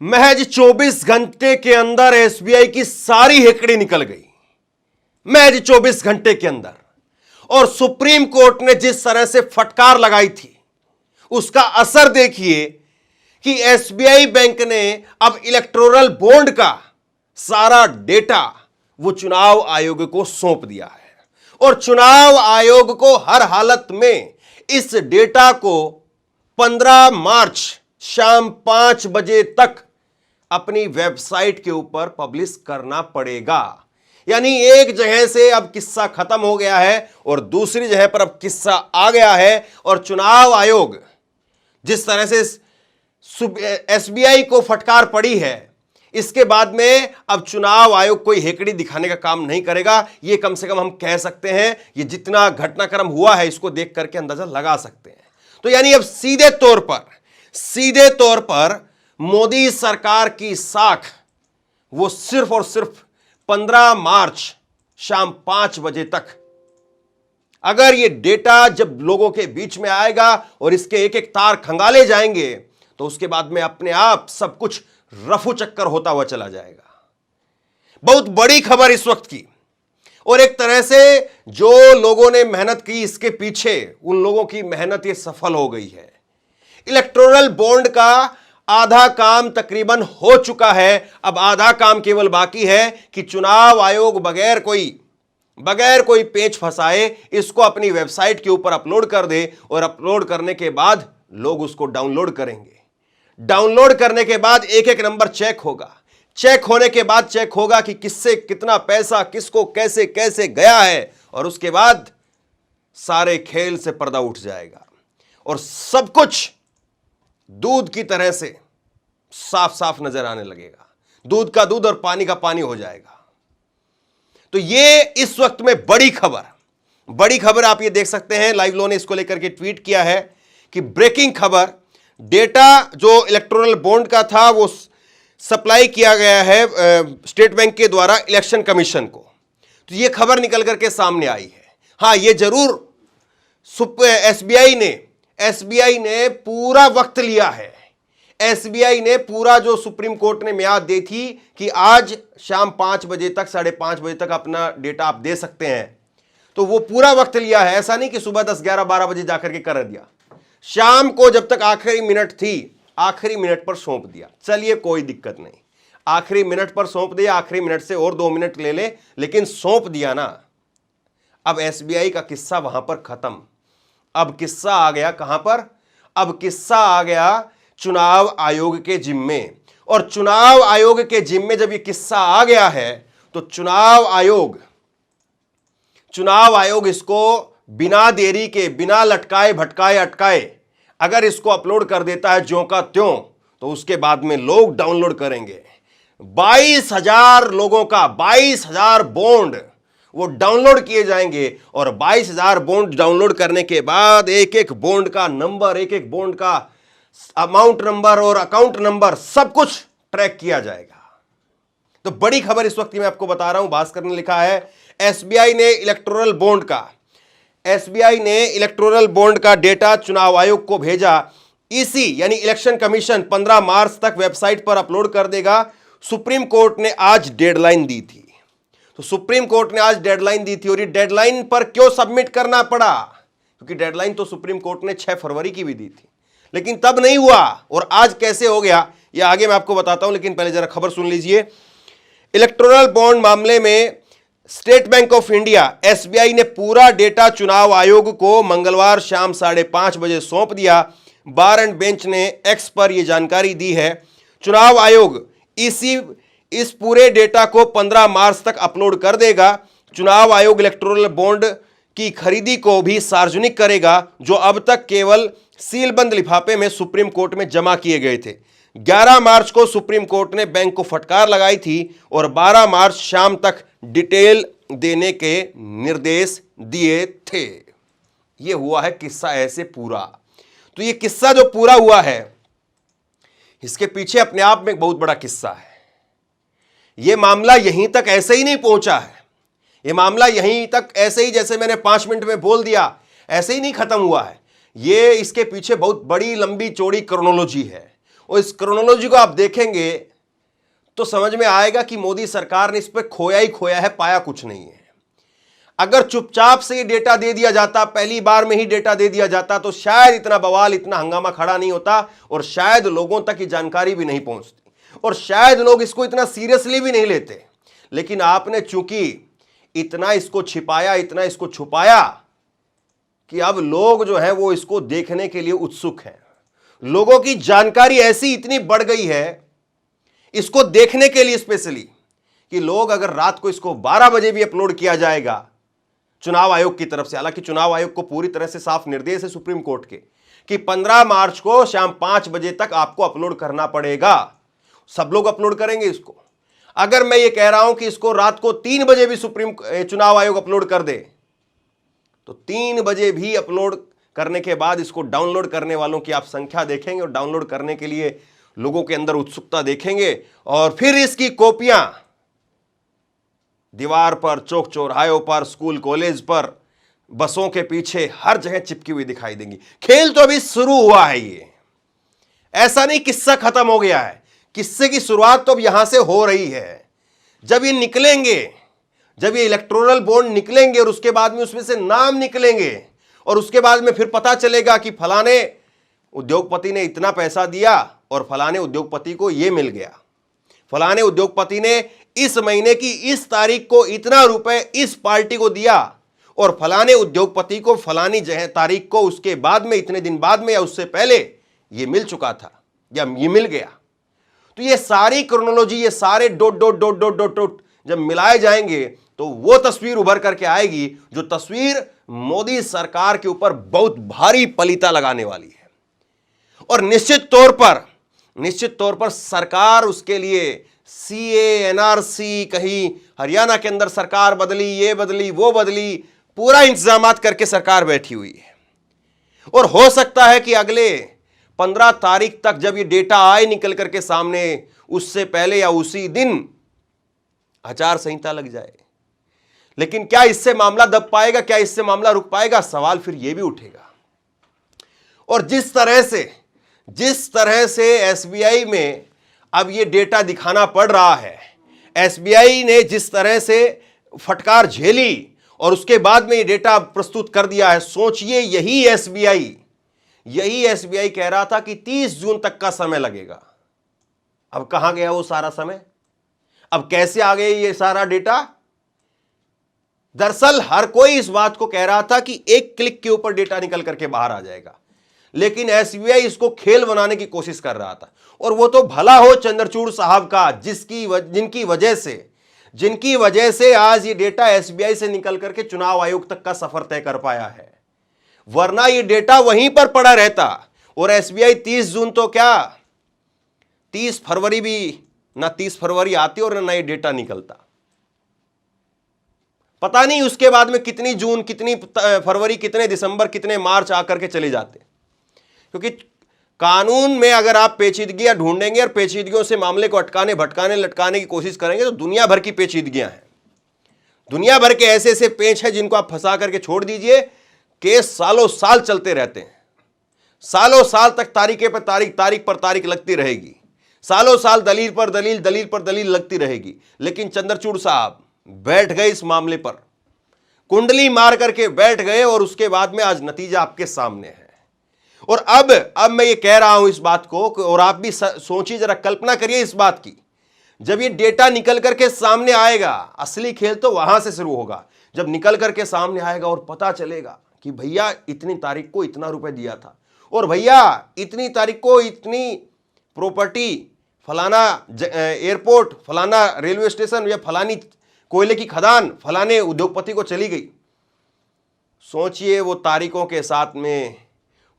महज 24 घंटे के अंदर एसबीआई की सारी हेकड़ी निकल गई। महज 24 घंटे के अंदर। और सुप्रीम कोर्ट ने जिस तरह से फटकार लगाई थी उसका असर देखिए कि एसबीआई बैंक ने अब इलेक्टोरल बॉन्ड का सारा डेटा वो चुनाव आयोग को सौंप दिया है और चुनाव आयोग को हर हालत में इस डेटा को 15 मार्च शाम 5 बजे तक अपनी वेबसाइट के ऊपर पब्लिश करना पड़ेगा। यानी एक जगह से अब किस्सा खत्म हो गया है और दूसरी जगह पर अब किस्सा आ गया है और चुनाव आयोग जिस तरह से एसबीआई को फटकार पड़ी है, इसके बाद में अब चुनाव आयोग कोई हेकड़ी दिखाने का काम नहीं करेगा। ये कम से कम हम कह सकते हैं, ये जितना घटनाक्रम हुआ है इसको देख करके अंदाजा लगा सकते हैं। तो यानी अब सीधे तौर पर मोदी सरकार की साख वो सिर्फ और सिर्फ 15 मार्च शाम 5 बजे तक, अगर ये डेटा जब लोगों के बीच में आएगा और इसके एक एक तार खंगाले जाएंगे तो उसके बाद में अपने आप सब कुछ रफू चक्कर होता हुआ चला जाएगा। बहुत बड़ी खबर इस वक्त की। और एक तरह से जो लोगों ने मेहनत की इसके पीछे, उन लोगों की मेहनत ये सफल हो गई है। इलेक्टोरल बॉन्ड का आधा काम तकरीबन हो चुका है। अब आधा काम केवल बाकी है कि चुनाव आयोग बगैर कोई पेच फंसाए इसको अपनी वेबसाइट के ऊपर अपलोड कर दे और अपलोड करने के बाद लोग उसको डाउनलोड करेंगे। डाउनलोड करने के बाद एक एक नंबर चेक होगा। चेक होने के बाद चेक होगा कि किससे कितना पैसा किसको कैसे कैसे गया है और उसके बाद सारे खेल से पर्दा उठ जाएगा और सब कुछ दूध की तरह से साफ साफ नजर आने लगेगा। दूध का दूध और पानी का पानी हो जाएगा। तो ये इस वक्त में बड़ी खबर आप ये देख सकते हैं। लाइव लो ने इसको लेकर के ट्वीट किया है कि ब्रेकिंग खबर, डेटा जो इलेक्टोरल बॉन्ड का था वो सप्लाई किया गया है स्टेट बैंक के द्वारा इलेक्शन कमीशन को। तो ये खबर निकल करके सामने आई है। हां, ये जरूर एसबीआई ने पूरा वक्त लिया है। एसबीआई ने पूरा जो सुप्रीम कोर्ट ने मियाद दी थी कि आज शाम 5 बजे तक 5:30 बजे तक अपना डेटा आप दे सकते हैं, तो वो पूरा वक्त लिया है। ऐसा नहीं कि सुबह 10, 11, 12 बजे जाकर के कर दिया। शाम को जब तक आखिरी मिनट थी, आखिरी मिनट पर सौंप दिया। चलिए कोई दिक्कत नहीं, आखिरी मिनट पर सौंप दिया, आखिरी मिनट से और 2 मिनट ले ले, लेकिन सौंप दिया ना। अब एसबीआई का किस्सा वहां पर खत्म। अब किस्सा आ गया कहां पर? अब किस्सा आ गया चुनाव आयोग के जिम्मे। और चुनाव आयोग के जिम्मे जब ये किस्सा आ गया है तो चुनाव आयोग इसको बिना देरी के, बिना लटकाए भटकाए अटकाए अगर इसको अपलोड कर देता है ज्यों का त्यों, तो उसके बाद में लोग डाउनलोड करेंगे। 22,000 लोगों का 22,000 बॉन्ड वो डाउनलोड किए जाएंगे और 22,000 बॉन्ड डाउनलोड करने के बाद एक एक बॉन्ड का नंबर, एक एक बॉन्ड का अमाउंट नंबर और अकाउंट नंबर सब कुछ ट्रैक किया जाएगा। तो बड़ी खबर इस वक्त मैं आपको बता रहा हूं। भास्कर ने लिखा है एसबीआई ने इलेक्टोरल बॉन्ड का डेटा चुनाव आयोग को भेजा। ईसी यानी इलेक्शन कमीशन 15 मार्च तक वेबसाइट पर अपलोड कर देगा। सुप्रीम कोर्ट ने आज डेडलाइन दी थी। तो सुप्रीम कोर्ट ने आज डेडलाइन दी थी और ये डेडलाइन पर क्यों सबमिट करना पड़ा? क्योंकि डेडलाइन तो सुप्रीम कोर्ट ने 6 फरवरी की भी दी थी, लेकिन तब नहीं हुआ। और आज कैसे हो गया ये आगे मैं आपको बताता हूं, लेकिन पहले जरा खबर सुन लीजिए। इलेक्टोरल बॉन्ड मामले में state bank of India SBI ने पूरा डेटा चुनाव आयोग को मंगलवार शाम 5:30 बजे सौंप दिया। बार एंड बेंच ने एक्स पर यह जानकारी दी है। चुनाव आयोग इस पूरे डेटा को 15 मार्च तक अपलोड कर देगा। चुनाव आयोग इलेक्टोरल बॉन्ड की खरीदी को भी सार्वजनिक करेगा, जो अब तक केवल सीलबंद लिफाफे में सुप्रीम कोर्ट में जमा किए गए थे। 11 मार्च को सुप्रीम कोर्ट ने बैंक को फटकार लगाई थी और 12 मार्च शाम तक डिटेल देने के निर्देश दिए थे। यह हुआ है किस्सा ऐसे पूरा। तो यह किस्सा जो पूरा हुआ है इसके पीछे अपने आप में एक बहुत बड़ा किस्सा है। यह मामला यहीं तक ऐसे ही नहीं पहुंचा है। यह मामला यहीं तक ऐसे ही, जैसे मैंने 5 मिनट में बोल दिया, ऐसे ही नहीं खत्म हुआ है। इसके पीछे बहुत बड़ी लंबी चौड़ी क्रोनोलॉजी है और इस क्रोनोलॉजी को आप देखेंगे तो समझ में आएगा कि मोदी सरकार ने इस पर खोया ही खोया है, पाया कुछ नहीं है। अगर चुपचाप से ये डेटा दे दिया जाता, पहली बार में ही डेटा दे दिया जाता, तो शायद इतना बवाल, इतना हंगामा खड़ा नहीं होता और शायद लोगों तक ये जानकारी भी नहीं पहुंचती और शायद लोग इसको इतना सीरियसली भी नहीं लेते। लेकिन आपने चूंकि इतना इसको छिपाया, इतना इसको छुपाया कि अब लोग जो है वो इसको देखने के लिए उत्सुक हैं। लोगों की जानकारी ऐसी इतनी बढ़ गई है इसको देखने के लिए स्पेशली, कि लोग अगर रात को इसको 12 बजे भी अपलोड किया जाएगा चुनाव आयोग की तरफ से, हालांकि चुनाव आयोग को पूरी तरह से साफ निर्देश है सुप्रीम कोर्ट के कि 15 मार्च को शाम 5 बजे तक आपको अपलोड करना पड़ेगा, सब लोग अपलोड करेंगे इसको। अगर मैं ये कह रहा हूं कि इसको रात को 3 बजे भी चुनाव आयोग अपलोड कर दे, तो 3 बजे भी अपलोड करने के बाद इसको डाउनलोड करने वालों की आप संख्या देखेंगे और डाउनलोड करने के लिए लोगों के अंदर उत्सुकता देखेंगे और फिर इसकी कॉपियां दीवार पर, चौक चौराहों पर, स्कूल कॉलेज पर, बसों के पीछे, हर जगह चिपकी हुई दिखाई देंगी। खेल तो अभी शुरू हुआ है, ये ऐसा नहीं किस्सा खत्म हो गया है, किस्से की शुरुआत तो अब यहां से हो रही है। जब ये निकलेंगे, जब ये इलेक्टोरल बॉन्ड निकलेंगे और उसके बाद में उसमें से नाम निकलेंगे और उसके बाद में फिर पता चलेगा कि फलाने उद्योगपति ने इतना पैसा दिया और फलाने उद्योगपति को यह मिल गया, फलाने उद्योगपति ने इस महीने की इस तारीख को इतना रुपए इस पार्टी को दिया और फलाने उद्योगपति को फलानी तारीख को उसके बाद में, इतने दिन बाद में या उससे पहले ये मिल चुका था या ये मिल गया। तो ये सारी क्रोनोलॉजी, ये सारे dot dot dot dot dot dot जब मिलाए जाएंगे तो वो तस्वीर उभर करके आएगी, जो तस्वीर मोदी सरकार के ऊपर बहुत भारी पलीता लगाने वाली है। और निश्चित तौर पर सरकार उसके लिए सीए, एनआरसी, कहीं हरियाणा के अंदर सरकार बदली, ये बदली, वो बदली, पूरा इंतजामात करके सरकार बैठी हुई है। और हो सकता है कि अगले 15 तारीख तक जब ये डेटा आए निकल करके सामने, उससे पहले या उसी दिन आचार संहिता लग जाए। लेकिन क्या इससे मामला दब पाएगा, क्या इससे मामला रुक पाएगा? सवाल फिर यह भी उठेगा। और जिस तरह से एसबीआई में अब ये डेटा दिखाना पड़ रहा है, एसबीआई ने जिस तरह से फटकार झेली और उसके बाद में ये डेटा प्रस्तुत कर दिया है, सोचिए यही एसबीआई कह रहा था कि 30 जून तक का समय लगेगा। अब कहां गया वो सारा समय? अब कैसे आ गए ये सारा डेटा? दरअसल हर कोई इस बात को कह रहा था कि एक क्लिक के ऊपर डेटा निकल करके बाहर आ जाएगा, लेकिन एसबीआई इसको खेल बनाने की कोशिश कर रहा था। और वो तो भला हो चंद्रचूड़ साहब का, जिनकी वजह से आज ये डेटा एसबीआई से निकल करके चुनाव आयोग तक का सफर तय कर पाया है, वरना ये डेटा वहीं पर पड़ा रहता और एसबीआई 30 जून तो क्या 30 फरवरी भी, ना 30 फरवरी आती और ना ये डेटा निकलता। पता नहीं उसके बाद में कितनी जून, कितनी फरवरी, कितने दिसंबर, कितने मार्च आकर के चले जाते। क्योंकि कानून में अगर आप पेचीदगियां ढूंढेंगे और पेचीदगियों से मामले को अटकाने, भटकाने, लटकाने की कोशिश करेंगे तो दुनिया भर की पेचीदगियां हैं, दुनिया भर के ऐसे ऐसे पेच हैं जिनको आप फंसा करके छोड़ दीजिए, केस सालों साल चलते रहते हैं। सालों साल तक तारीख पर तारीख लगती रहेगी, सालों साल दलील पर दलील लगती रहेगी। लेकिन चंद्रचूड़ साहब बैठ गए इस मामले पर, कुंडली मार करके बैठ गए और उसके बाद में आज नतीजा आपके सामने है। और अब मैं ये कह रहा हूं इस बात को, और आप भी सोचिए, जरा कल्पना करिए इस बात की, जब ये डेटा निकल करके सामने आएगा, असली खेल तो वहां से शुरू होगा, जब निकल करके सामने आएगा और पता चलेगा कि भैया इतनी तारीख को इतना रुपए दिया था, और भैया इतनी तारीख को इतनी प्रॉपर्टी, फलाना एयरपोर्ट, फलाना रेलवे स्टेशन या फलानी कोयले की खदान फलाने उद्योगपति को चली गई। सोचिए वो तारीखों के साथ में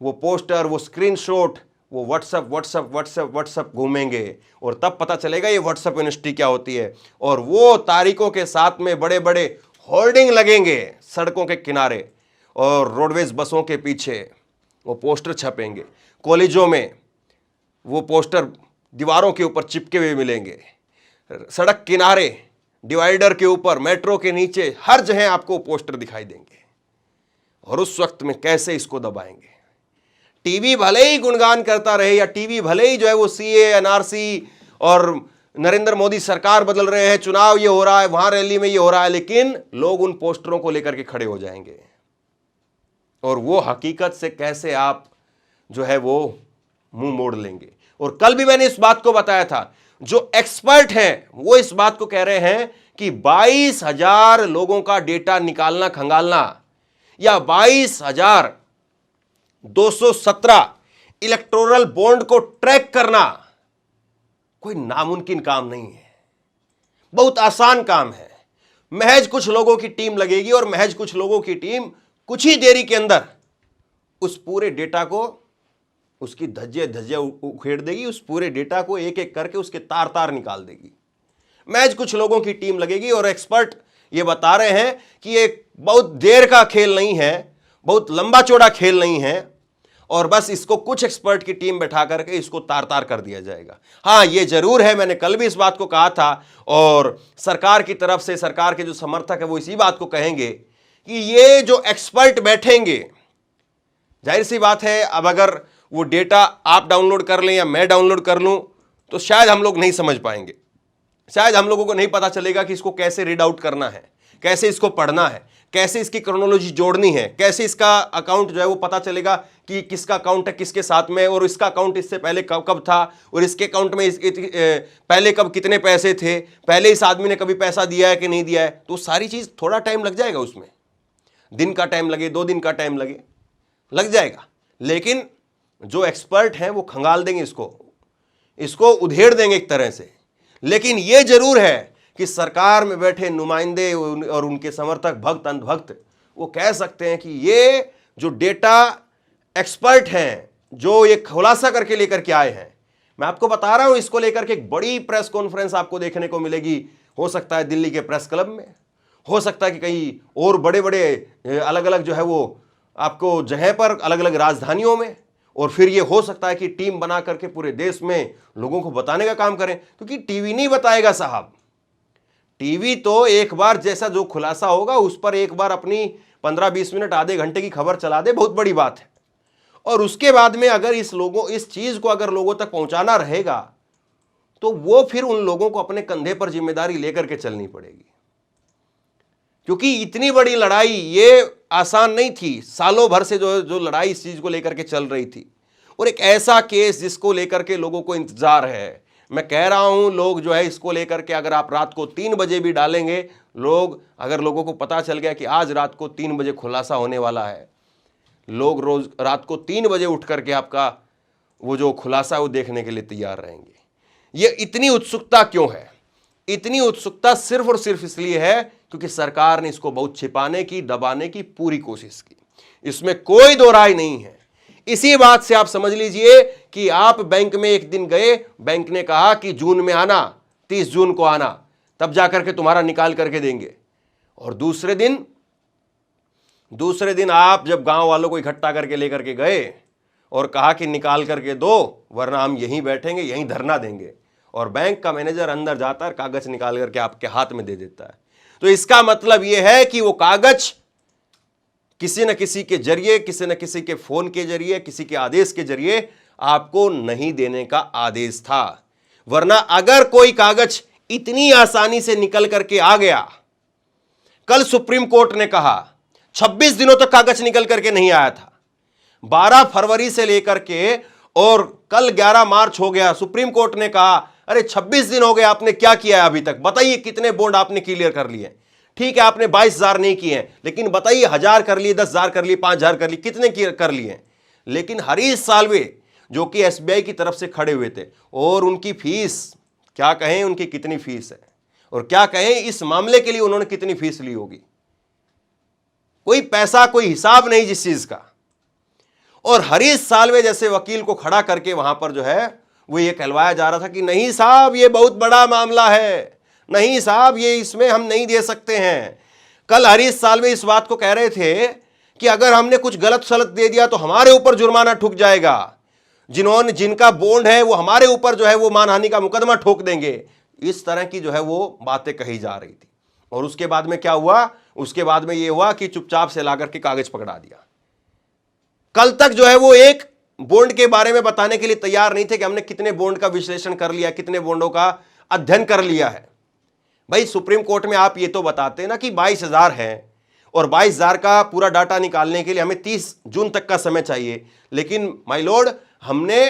वो पोस्टर, वो स्क्रीनशॉट, वो व्हाट्सएप घूमेंगे और तब पता चलेगा ये व्हाट्सएप यूनिवर्सिटी क्या होती है। और वो तारीखों के साथ में बड़े बड़े होर्डिंग लगेंगे सड़कों के किनारे और रोडवेज बसों के पीछे, वो पोस्टर छपेंगे। कॉलेजों में वो पोस्टर दीवारों के ऊपर चिपके हुए मिलेंगे, सड़क किनारे, डिवाइडर के ऊपर, मेट्रो के नीचे, हर जगह आपको पोस्टर दिखाई देंगे। और उस वक्त में कैसे इसको दबाएंगे? टीवी भले ही गुणगान करता रहे या टीवी भले ही जो है वो सीए, एनआरसी और नरेंद्र मोदी सरकार बदल रहे हैं, चुनाव ये हो रहा है, वहां रैली में ये हो रहा है, लेकिन लोग उन पोस्टरों को लेकर के खड़े हो जाएंगे और वो हकीकत से कैसे आप जो है वो मुंह मोड़ लेंगे। और कल भी मैंने इस बात को बताया था, जो एक्सपर्ट हैं वो इस बात को कह रहे हैं कि 22,000 लोगों का डेटा निकालना, खंगालना या 22,217 इलेक्टोरल बॉन्ड को ट्रैक करना कोई नामुमकिन काम नहीं है, बहुत आसान काम है। महज कुछ लोगों की टीम लगेगी और महज कुछ लोगों की टीम कुछ ही देरी के अंदर उस पूरे डेटा को, उसकी धज्जे उखेड़ देगी, उस पूरे डेटा को एक एक करके उसके तार तार निकाल देगी। महज कुछ लोगों की टीम लगेगी और एक्सपर्ट ये बता रहे हैं कि ये बहुत देर का खेल नहीं है, बहुत लंबा चौड़ा खेल नहीं है और बस इसको कुछ एक्सपर्ट की टीम बैठा करके इसको तार तार कर दिया जाएगा। हाँ, ये जरूर है, मैंने कल भी इस बात को कहा था और सरकार की तरफ से, सरकार के जो समर्थक है वो इसी बात को कहेंगे कि ये जो एक्सपर्ट बैठेंगे, जाहिर सी बात है, अब अगर वो डेटा आप डाउनलोड कर लें या मैं डाउनलोड कर लूं तो शायद हम लोग नहीं समझ पाएंगे, शायद हम लोगों को नहीं पता चलेगा कि इसको कैसे रीड आउट करना है, कैसे इसको पढ़ना है, कैसे इसकी क्रोनोलॉजी जोड़नी है, कैसे इसका अकाउंट जो है वो पता चलेगा कि किसका अकाउंट है किसके साथ में और इसका अकाउंट इससे पहले कब था और इसके अकाउंट में पहले कब कितने पैसे थे, पहले इस आदमी ने कभी पैसा दिया है कि नहीं दिया है। तो सारी चीज़ थोड़ा टाइम लग जाएगा, उसमें दिन का टाइम लगे, 2 दिन का टाइम लग जाएगा, लेकिन जो एक्सपर्ट हैं वो खंगाल देंगे, इसको उधेड़ देंगे एक तरह से। लेकिन ये जरूर है कि सरकार में बैठे नुमाइंदे और उनके समर्थक, भक्त, अंधभक्त, वो कह सकते हैं कि ये जो डेटा एक्सपर्ट हैं, जो ये खुलासा करके लेकर के आए हैं, मैं आपको बता रहा हूं, इसको लेकर के एक बड़ी प्रेस कॉन्फ्रेंस आपको देखने को मिलेगी। हो सकता है दिल्ली के प्रेस क्लब में, हो सकता है कि कहीं और बड़े बड़े अलग अलग जो है वो आपको जगह पर, अलग अलग राजधानियों में, और फिर ये हो सकता है कि टीम बना करके पूरे देश में लोगों को बताने का काम करें, क्योंकि टीवी नहीं बताएगा साहब। टीवी तो एक बार जैसा जो खुलासा होगा उस पर एक बार अपनी 15-20 मिनट, आधे घंटे की खबर चला दे, बहुत बड़ी बात है। और उसके बाद में अगर इस चीज को अगर लोगों तक पहुंचाना रहेगा तो वो फिर उन लोगों को अपने कंधे पर जिम्मेदारी लेकर के चलनी पड़ेगी, क्योंकि इतनी बड़ी लड़ाई ये आसान नहीं थी। सालों भर से जो लड़ाई इस चीज को लेकर के चल रही थी, और एक ऐसा केस जिसको लेकर के लोगों को इंतजार है। मैं कह रहा हूं, लोग जो है इसको लेकर के, अगर आप रात को 3 बजे भी डालेंगे, अगर लोगों को पता चल गया कि आज रात को 3 बजे खुलासा होने वाला है, लोग रोज रात को 3 बजे उठ करके आपका वो जो खुलासा है वो देखने के लिए तैयार रहेंगे। ये इतनी उत्सुकता क्यों है? इतनी उत्सुकता सिर्फ और सिर्फ इसलिए है क्योंकि सरकार ने इसको बहुत छिपाने की, दबाने की पूरी कोशिश की। इसमें कोई दो राय नहीं है। इसी बात से आप समझ लीजिए कि आप बैंक में एक दिन गए, बैंक ने कहा कि जून में आना, 30 जून को आना, तब जाकर के तुम्हारा निकाल करके देंगे। और दूसरे दिन आप जब गांव वालों को इकट्ठा करके लेकर के गए और कहा कि निकाल करके दो, वरना हम यहीं बैठेंगे, यहीं धरना देंगे, और बैंक का मैनेजर अंदर जाता है, कागज निकाल करके आपके हाथ में दे देता है, तो इसका मतलब यह है कि वो कागज किसी न किसी के जरिए, किसी न किसी के फोन के जरिए, किसी के आदेश के जरिए आपको नहीं देने का आदेश था। वरना अगर कोई कागज इतनी आसानी से निकल करके आ गया, कल सुप्रीम कोर्ट ने कहा 26 दिनों तक कागज निकल करके नहीं आया था, 12 फरवरी से लेकर के, और कल 11 मार्च हो गया, सुप्रीम कोर्ट ने कहा अरे 26 दिन हो गए, आपने क्या किया है अभी तक? बताइए कितने बॉन्ड आपने क्लियर कर लिए? ठीक है, आपने 22,000 नहीं किए हैं, लेकिन बताइए 1,000 कर लिए, 10,000 कर लिए, 5,000 कर लिए, कितने कर लिए? लेकिन हरीश साल्वे जो कि एसबीआई की तरफ से खड़े हुए थे, और उनकी फीस क्या कहें, उनकी कितनी फीस है, और क्या कहें इस मामले के लिए उन्होंने कितनी फीस ली होगी, कोई पैसा, कोई हिसाब नहीं जिस चीज का। और हरीश साल्वे जैसे वकील को खड़ा करके वहां पर जो है वो ये कहलवाया जा रहा था कि नहीं साहब ये बहुत बड़ा मामला है, नहीं साहब ये इसमें हम नहीं दे सकते हैं। कल हरीश साल्वे इस बात को कह रहे थे कि अगर हमने कुछ गलत सलत दे दिया तो हमारे ऊपर जुर्माना ठुक जाएगा, जिनका बॉन्ड है वो हमारे ऊपर जो है वो मानहानि का मुकदमा ठोक देंगे। इस तरह की जो है वो बातें कही जा रही थी। और उसके बाद में क्या हुआ? उसके बाद में ये हुआ कि चुपचाप से लाकर के कागज पकड़ा दिया। कल तक जो है वो एक बॉन्ड के बारे में बताने के लिए तैयार नहीं थे कि हमने कितने बॉन्ड का विश्लेषण कर लिया, कितने बॉन्डों का अध्ययन कर लिया है। भाई सुप्रीम कोर्ट में आप ये तो बताते ना कि 22,000 है और 22,000 का पूरा डाटा निकालने के लिए हमें 30 जून तक का समय चाहिए, लेकिन माय लॉर्ड हमने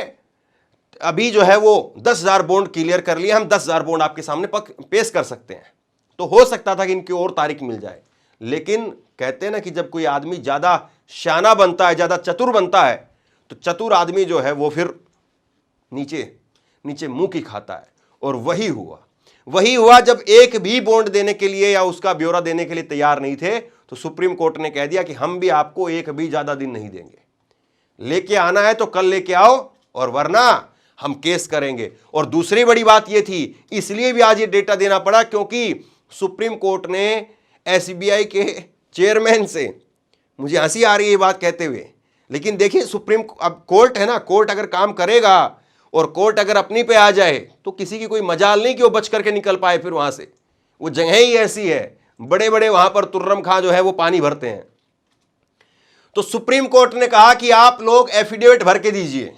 अभी जो है वो 10,000 बॉन्ड क्लियर कर लिया, हम 10,000 बॉन्ड आपके सामने पेश कर सकते हैं। तो हो सकता था कि इनकी और तारीख मिल जाए, लेकिन कहते हैं ना कि जब कोई आदमी ज्यादा शाना बनता है, ज्यादा चतुर बनता है, तो चतुर आदमी जो है वो फिर नीचे नीचे मुंह की खाता है। और वही हुआ जब एक भी बॉन्ड देने के लिए या उसका ब्यौरा देने के लिए तैयार नहीं थे, तो सुप्रीम कोर्ट ने कह दिया कि हम भी आपको एक भी ज्यादा दिन नहीं देंगे, लेके आना है तो कल लेके आओ और वरना हम केस करेंगे। और दूसरी बड़ी बात यह थी, इसलिए भी आज ये डेटा देना पड़ा क्योंकि सुप्रीम कोर्ट ने एसबीआई के चेयरमैन से, मुझे हंसी आ रही है ये बात कहते हुए, लेकिन देखिए सुप्रीम अब कोर्ट है ना, कोर्ट अगर काम करेगा और कोर्ट अगर अपनी पे आ जाए तो किसी की कोई मजाल नहीं कि वो बच करके निकल पाए फिर वहां से। वो जगह ही ऐसी है, बड़े बड़े वहां पर तुर्रम खां जो है वो पानी भरते हैं। तो सुप्रीम कोर्ट ने कहा कि आप लोग एफिडेविट भर के दीजिए,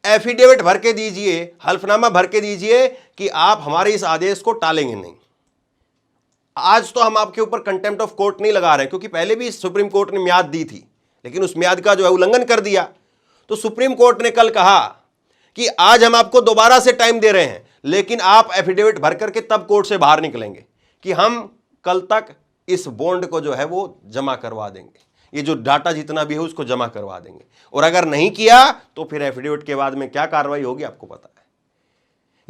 एफिडेविट भर के दीजिए, हल्फनामा भर के दीजिए कि आप हमारे इस आदेश को टालेंगे नहीं। आज तो हम आपके ऊपर कंटेम्प्ट ऑफ कोर्ट नहीं लगा रहे क्योंकि पहले भी सुप्रीम कोर्ट ने म्याद दी थी, लेकिन उस म्याद का जो है उल्लंघन कर दिया। तो सुप्रीम कोर्ट ने कल कहा कि आज हम आपको दोबारा से टाइम दे रहे हैं, लेकिन आप एफिडेविट भर करके तब कोर्ट से बाहर निकलेंगे कि हम कल तक इस बॉन्ड को जो है वो जमा करवा देंगे, ये जो डाटा जितना भी है उसको जमा करवा देंगे। और अगर नहीं किया तो फिर एफिडेविट के बाद में क्या कार्रवाई होगी आपको पता है।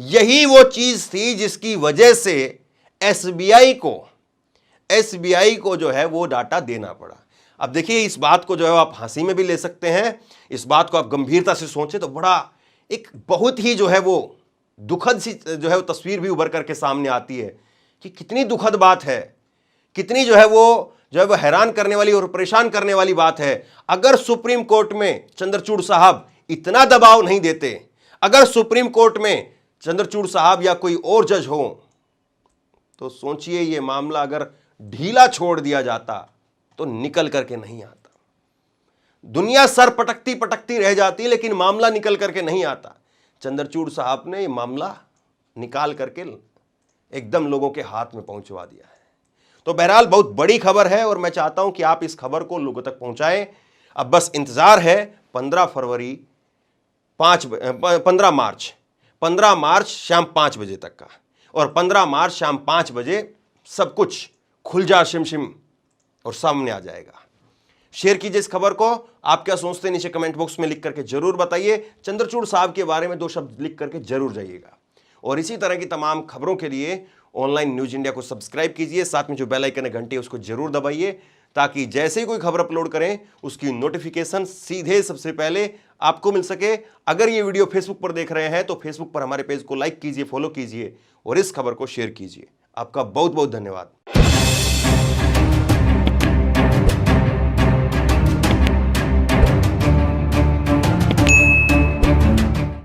यही वो चीज थी जिसकी वजह से एसबीआई को जो है वो डाटा देना पड़ा। अब देखिए इस बात को जो है आप हंसी में भी ले सकते हैं, इस बात को आप गंभीरता से सोचें तो बड़ा एक बहुत ही जो है वो दुखद सी जो है वो तस्वीर भी उभर करके सामने आती है कि कितनी दुखद बात है, कितनी जो है वो हैरान करने वाली और परेशान करने वाली बात है। अगर सुप्रीम कोर्ट में चंद्रचूड़ साहब इतना दबाव नहीं देते, अगर सुप्रीम कोर्ट में चंद्रचूड़ साहब या कोई और जज हो, तो सोचिए ये मामला अगर ढीला छोड़ दिया जाता तो निकल करके नहीं आता। दुनिया सर पटकती पटकती रह जाती, लेकिन मामला निकल करके नहीं आता। चंद्रचूड़ साहब ने ये मामला निकाल करके एकदम लोगों के हाथ में पहुंचवा दिया है। तो बहरहाल बहुत बड़ी खबर है और मैं चाहता हूं कि आप इस खबर को लोगों तक पहुंचाएं। अब बस इंतजार है 15 मार्च शाम 5 बजे तक का, और 15 मार्च शाम 5 बजे सब कुछ खुल जा शिम और सामने आ जाएगा। शेयर कीजिए इस खबर को। आप क्या सोचते हैं नीचे कमेंट बॉक्स में लिख करके जरूर बताइए। चंद्रचूड़ साहब के बारे में 2 शब्द लिख करके जरूर जाइएगा। और इसी तरह की तमाम खबरों के लिए ऑनलाइन न्यूज इंडिया को सब्सक्राइब कीजिए, साथ में जो बेल आइकन है घंटी है उसको जरूर दबाइए, ताकि जैसे ही कोई खबर अपलोड करें उसकी नोटिफिकेशन सीधे सबसे पहले आपको मिल सके। अगर ये वीडियो फेसबुक पर देख रहे हैं तो फेसबुक पर हमारे पेज को लाइक कीजिए, फॉलो कीजिए और इस खबर को शेयर कीजिए। आपका बहुत बहुत धन्यवाद।